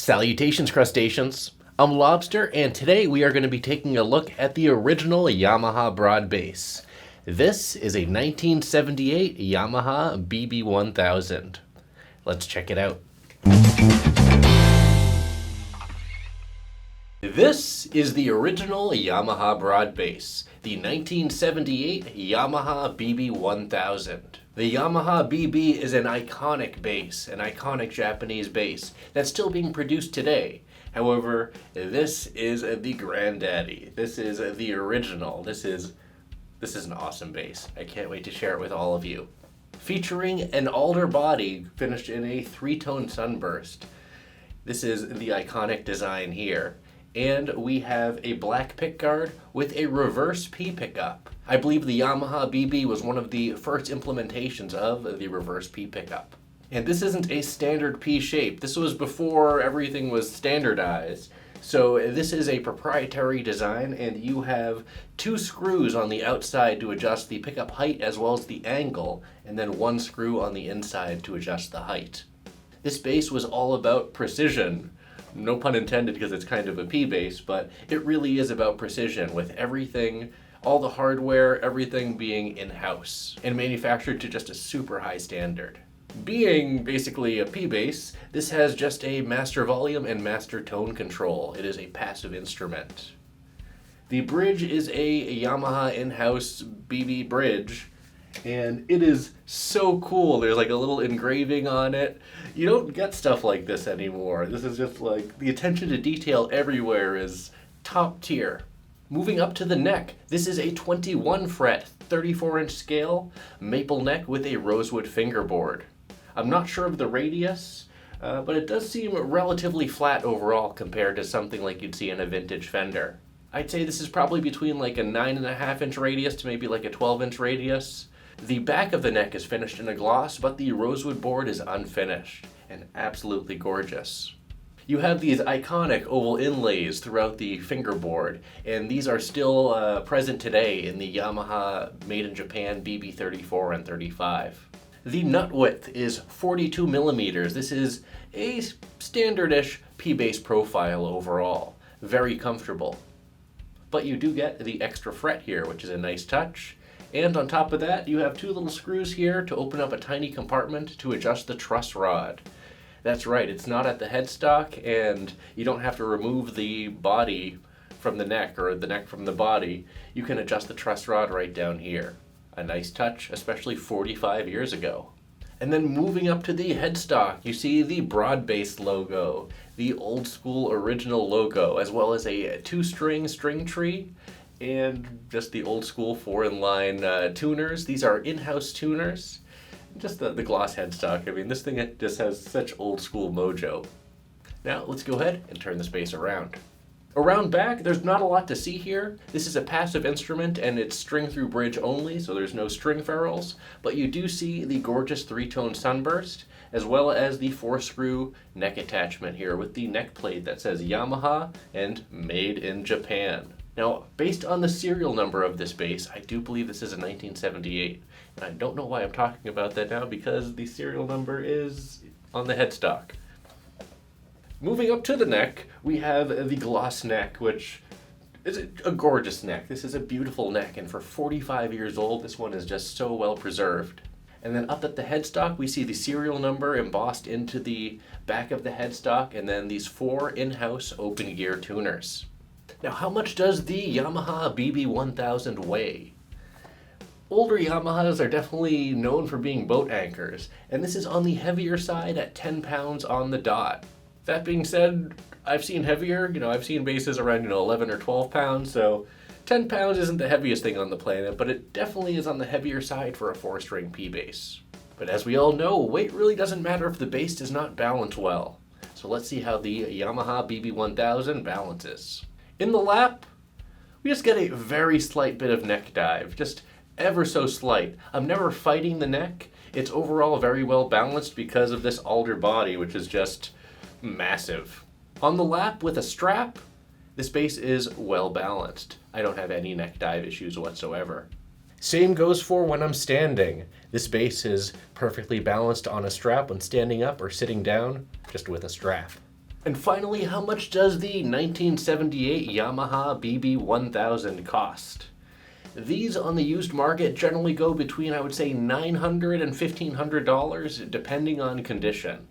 Salutations, crustaceans. I'm Lobster, and today we are going to be taking a look at the original Yamaha Broadbass. This is a 1978 Yamaha BB-1000. Let's check it out. This is the original Yamaha Broadbass, the 1978 Yamaha BB-1000. The Yamaha BB is an iconic bass, an iconic Japanese bass that's still being produced today. However, this is the granddaddy. This is the original. This is an awesome bass. I can't wait to share it with all of you. Featuring an alder body finished in a three-tone sunburst. This is the iconic design here. And we have a black pickguard with a reverse P pickup. I believe the Yamaha BB was one of the first implementations of the reverse P pickup. And this isn't a standard P shape. This was before everything was standardized. So this is a proprietary design, and you have two screws on the outside to adjust the pickup height as well as the angle, and then one screw on the inside to adjust the height. This bass was all about precision. No pun intended, because it's kind of a P bass, but it really is about precision, with everything, all the hardware, everything being in-house and manufactured to just a super high standard. Being basically a P bass, this has just a master volume and master tone control. It is a passive instrument. The bridge is a Yamaha in-house BB bridge, and it is so cool. There's like a little engraving on it. You don't get stuff like this anymore. This is just like, the attention to detail everywhere is top tier. Moving up to the neck, this is a 21 fret, 34-inch scale, maple neck with a rosewood fingerboard. I'm not sure of the radius, but it does seem relatively flat overall compared to something like you'd see in a vintage Fender. I'd say this is probably between like a 9.5-inch radius to maybe like a 12-inch radius. The back of the neck is finished in a gloss, but the rosewood board is unfinished and absolutely gorgeous. You have these iconic oval inlays throughout the fingerboard, and these are still present today in the Yamaha made in Japan BB-34 and 35. The nut width is 42 millimeters. This is a standard-ish P-bass profile overall. Very comfortable. But you do get the extra fret here, which is a nice touch. And on top of that, you have two little screws here to open up a tiny compartment to adjust the truss rod. That's right, it's not at the headstock, and you don't have to remove the body from the neck or the neck from the body. You can adjust the truss rod right down here. A nice touch, especially 45 years ago. And then moving up to the headstock, you see the BroadBEAST logo, the old school original logo, as well as a two-string string tree, and just the old school 4-in-line tuners. These are in-house tuners. Just the gloss headstock. I mean, this thing just has such old school mojo. Now let's go ahead and turn the bass around. Around back, there's not a lot to see here. This is a passive instrument and it's string through bridge only, so there's no string ferrules, but you do see the gorgeous three-tone sunburst, as well as the 4-screw neck attachment here with the neck plate that says Yamaha and Made in Japan. Now, based on the serial number of this bass, I do believe this is a 1978. And I don't know why I'm talking about that now, because the serial number is on the headstock. Moving up to the neck, we have the gloss neck, which is a gorgeous neck. This is a beautiful neck, and for 45 years old, this one is just so well preserved. And then up at the headstock, we see the serial number embossed into the back of the headstock, and then these 4 in-house open gear tuners. Now, how much does the Yamaha BB-1000 weigh? Older Yamahas are definitely known for being boat anchors, and this is on the heavier side at 10 pounds on the dot. That being said, I've seen heavier. I've seen basses around 11 or 12 pounds, so 10 pounds isn't the heaviest thing on the planet, but it definitely is on the heavier side for a 4-string P bass. But as we all know, weight really doesn't matter if the bass does not balance well. So let's see how the Yamaha BB-1000 balances. In the lap, we just get a very slight bit of neck dive, just ever so slight. I'm never fighting the neck. It's overall very well balanced because of this alder body, which is just massive. On the lap with a strap, this bass is well balanced. I don't have any neck dive issues whatsoever. Same goes for when I'm standing. This bass is perfectly balanced on a strap when standing up or sitting down, just with a strap. And finally, how much does the 1978 Yamaha BB-1000 cost? These on the used market generally go between, I would say, $900 and $1,500, depending on condition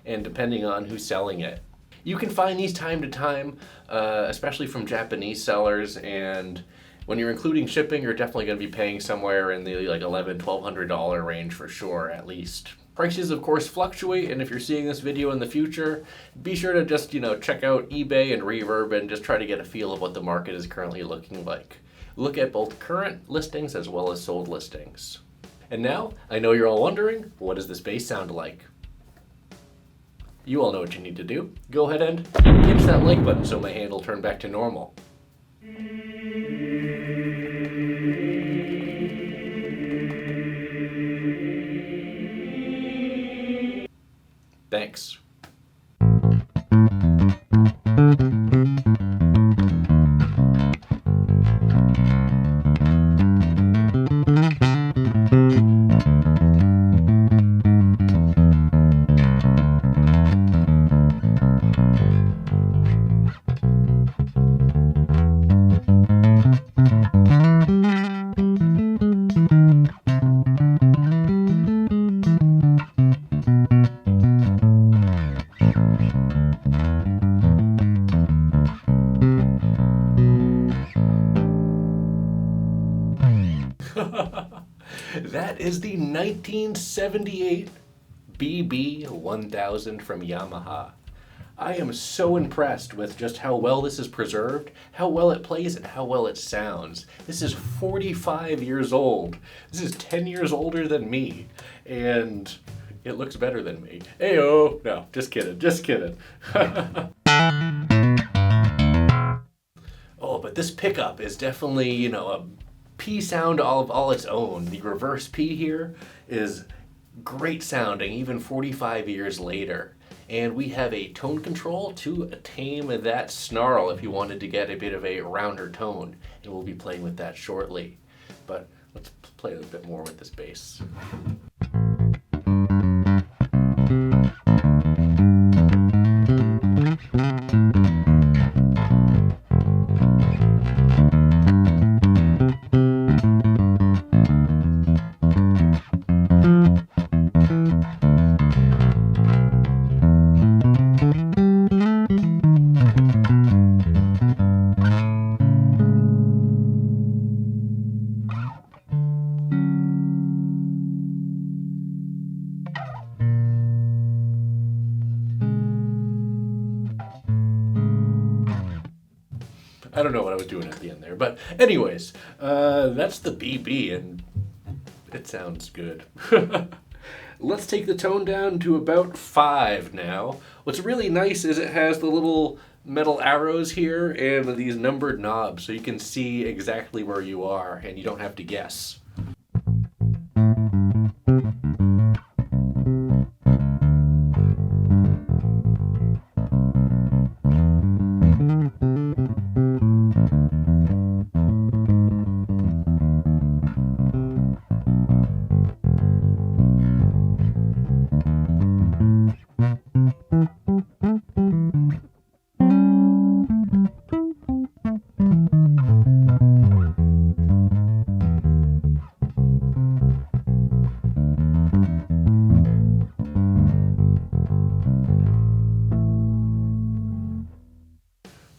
and depending on who's selling it. You can find these time to time, especially from Japanese sellers, and when you're including shipping, you're definitely going to be paying somewhere in the like $1,100, $1,200 range for sure, at least. Prices, of course, fluctuate, and if you're seeing this video in the future, be sure to just, check out eBay and Reverb and just try to get a feel of what the market is currently looking like. Look at both current listings as well as sold listings. And now, I know you're all wondering, what does this bass sound like? You all know what you need to do. Go ahead and hit that like button so my hand will turn back to normal. Thanks. That is the 1978 BB-1000 from Yamaha. I am so impressed with just how well this is preserved, how well it plays, and how well it sounds. This is 45 years old. This is 10 years older than me, and it looks better than me. Ayo! No, just kidding, just kidding. Oh, but this pickup is definitely, a P sound all its own. The reverse P here is great sounding even 45 years later. And we have a tone control to tame that snarl if you wanted to get a bit of a rounder tone. And we'll be playing with that shortly. But let's play a bit more with this bass. I don't know what I was doing at the end there, but anyways, that's the BB, and it sounds good. Let's take the tone down to about 5 now. What's really nice is it has the little metal arrows here and these numbered knobs, so you can see exactly where you are, and you don't have to guess.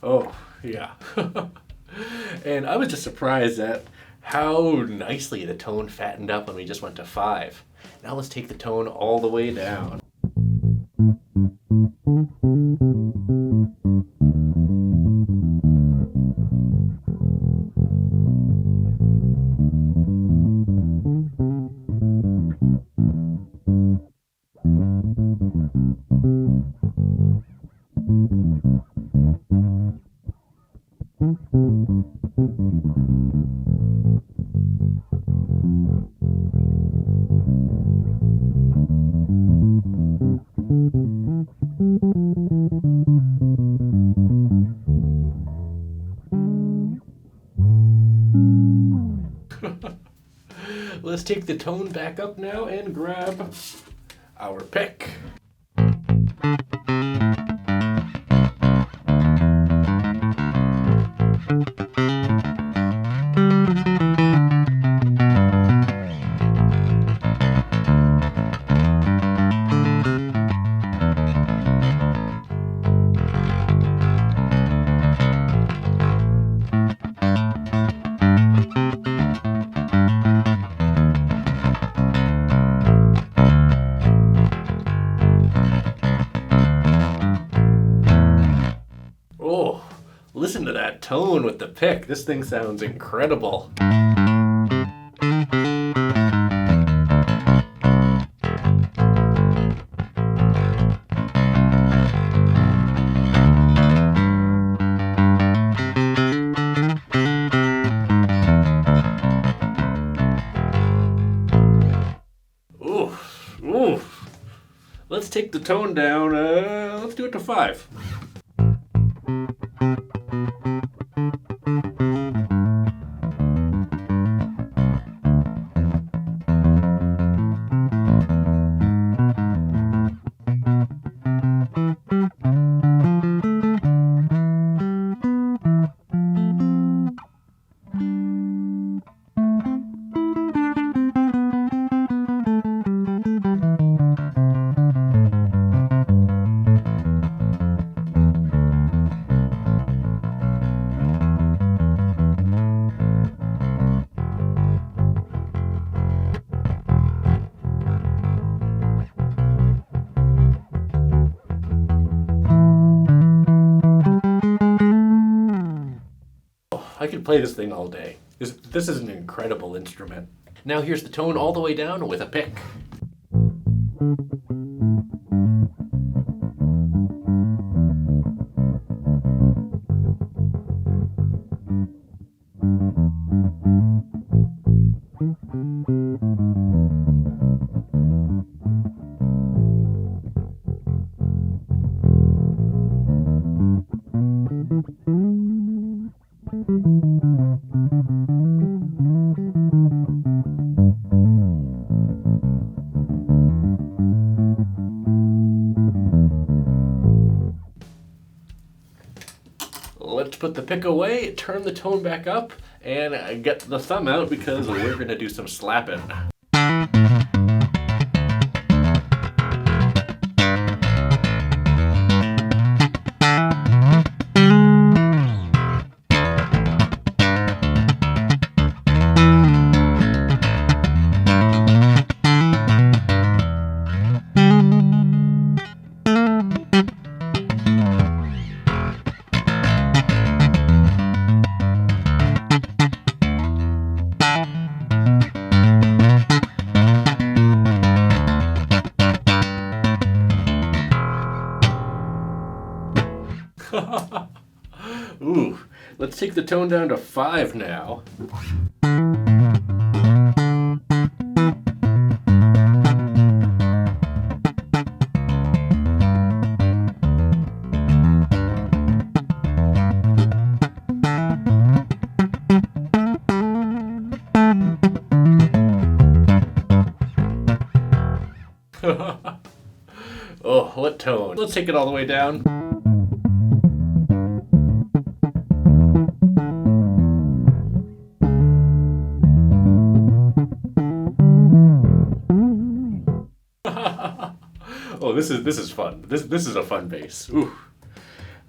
Oh, yeah. And I was just surprised at how nicely the tone fattened up when we just went to 5. Now let's take the tone all the way down. Let's take the tone back up now and grab our pick. Listen to that tone with the pick. This thing sounds incredible. Ooh. Let's take the tone down. Let's do it to 5. I could play this thing all day. This is an incredible instrument. Now here's the tone all the way down with a pick. Let's put the pick away, turn the tone back up, and get the thumb out because we're going to do some slapping. Ooh, let's take the tone down to 5 now. Oh, what tone? Let's take it all the way down. Oh, this is fun. This is a fun bass. Ooh.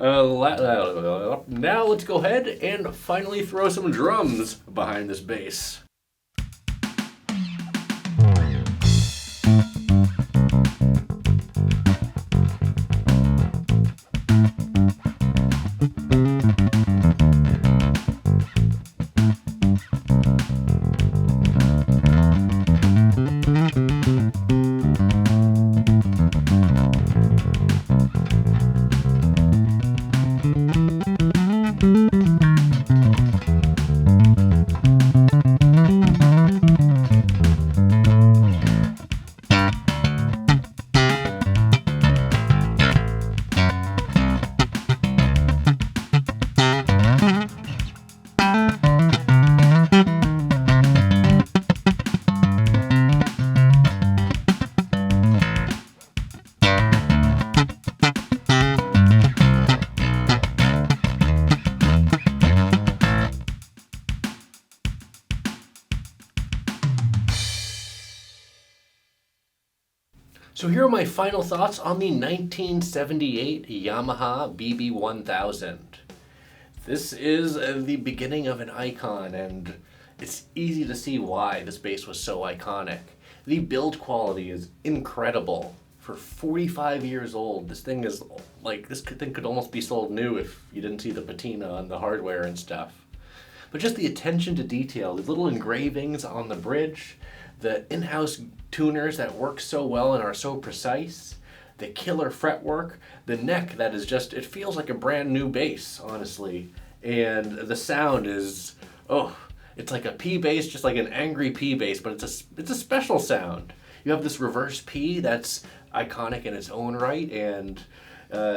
Now let's go ahead and finally throw some drums behind this bass. So here are my final thoughts on the 1978 Yamaha BB-1000. This is the beginning of an icon, and it's easy to see why this bass was so iconic. The build quality is incredible for 45 years old. This thing is like, this thing could almost be sold new if you didn't see the patina on the hardware and stuff. But just the attention to detail, the little engravings on the bridge, the in-house tuners that work so well and are so precise, the killer fretwork, the neck that is just, it feels like a brand new bass, honestly. And the sound is, oh, it's like a P bass, just like an angry P bass, but it's a special sound. You have this reverse P that's iconic in its own right, and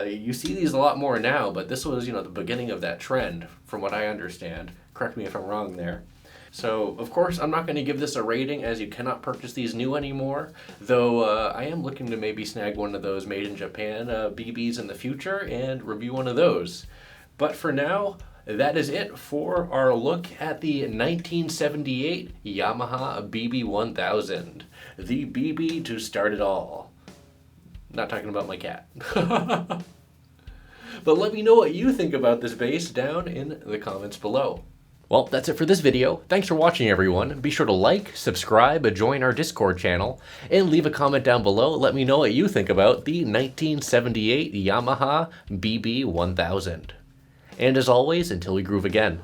you see these a lot more now, but this was, the beginning of that trend, from what I understand. Correct me if I'm wrong there. So, of course, I'm not going to give this a rating, as you cannot purchase these new anymore, though I am looking to maybe snag one of those made in Japan BBs in the future and review one of those. But for now, that is it for our look at the 1978 Yamaha BB-1000, the BB to start it all. Not talking about my cat. But let me know what you think about this bass down in the comments below. Well, that's it for this video. Thanks for watching, everyone. Be sure to like, subscribe, join our Discord channel, and leave a comment down below. Let me know what you think about the 1978 Yamaha BB-1000. And as always, until we groove again.